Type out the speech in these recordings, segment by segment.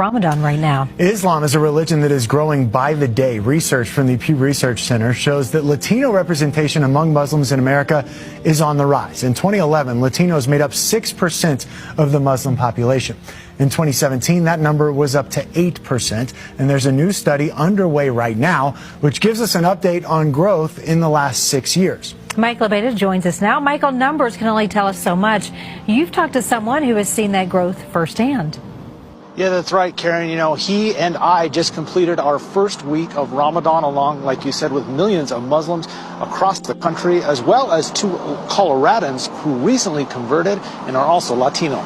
Ramadan right now. Islam is a religion that is growing by the day. Research from the Pew Research Center shows that Latino representation among Muslims in America is on the rise. In 2011, Latinos made up 6% of the Muslim population. In 2017, that number was up to 8%. And there's a new study underway right now, which gives us an update on growth in the last 6 years. Mike LeBeta joins us now. Michael, numbers can only tell us so much. You've talked to someone who has seen that growth firsthand. Yeah, that's right, Karen. You know, he and I just completed our first week of Ramadan along, like you said, with millions of Muslims across the country, as well as 2 Coloradans who recently converted and are also Latino.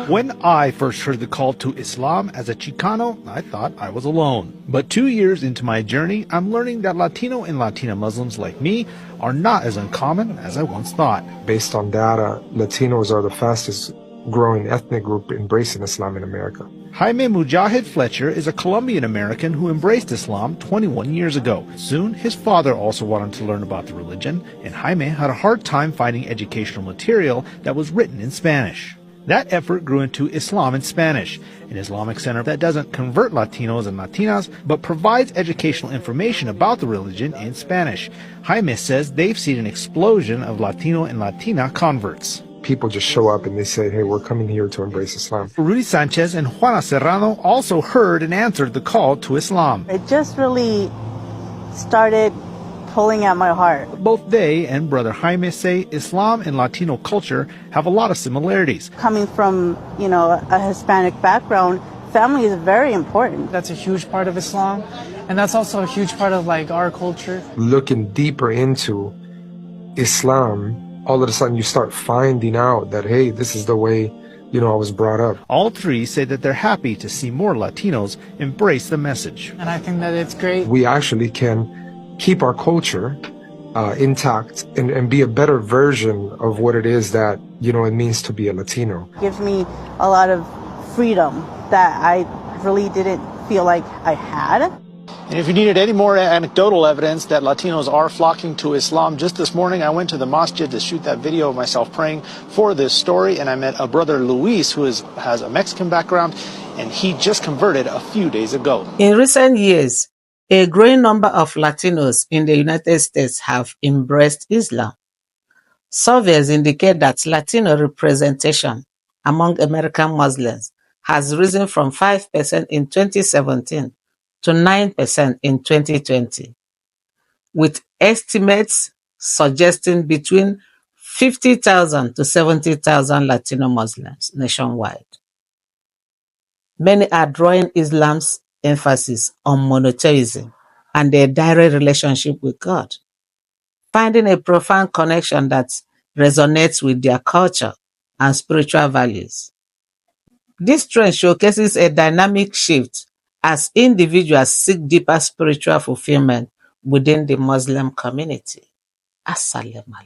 When I first heard the call to Islam as a Chicano, I thought I was alone. But 2 years into my journey, I'm learning that Latino and Latina Muslims like me are not as uncommon as I once thought. Based on data, Latinos are the fastest growing ethnic group embracing Islam in America. Jaime Mujahid Fletcher is a Colombian American who embraced Islam 21 years ago. Soon, his father also wanted to learn about the religion, and Jaime had a hard time finding educational material that was written in Spanish. That effort grew into Islam in Spanish, an Islamic center that doesn't convert Latinos and Latinas, but provides educational information about the religion in Spanish. Jaime says they've seen an explosion of Latino and Latina converts. People just show up and they say, hey, we're coming here to embrace Islam. Rudy Sanchez and Juana Serrano also heard and answered the call to Islam. It just really started pulling at my heart. Both they and Brother Jaime say Islam and Latino culture have a lot of similarities. Coming from, a Hispanic background, family is very important. That's a huge part of Islam, and that's also a huge part of our culture. Looking deeper into Islam, all of a sudden you start finding out that, hey, this is the way, I was brought up. All three say that they're happy to see more Latinos embrace the message. And I think that it's great. We actually can keep our culture intact and be a better version of what it is that, it means to be a Latino. It gives me a lot of freedom that I really didn't feel like I had. And if you needed any more anecdotal evidence that Latinos are flocking to Islam, just this morning I went to the masjid to shoot that video of myself praying for this story, and I met a brother Luis who has a Mexican background, and he just converted a few days ago. In recent years, a growing number of Latinos in the United States have embraced Islam. Surveys indicate that Latino representation among American Muslims has risen from 5% in 2017 to 9% in 2020, with estimates suggesting between 50,000 to 70,000 Latino Muslims nationwide. Many are drawing Islam's emphasis on monotheism and their direct relationship with God, finding a profound connection that resonates with their culture and spiritual values. This trend showcases a dynamic shift as individuals seek deeper spiritual fulfillment within the Muslim community. Assalamu alaikum.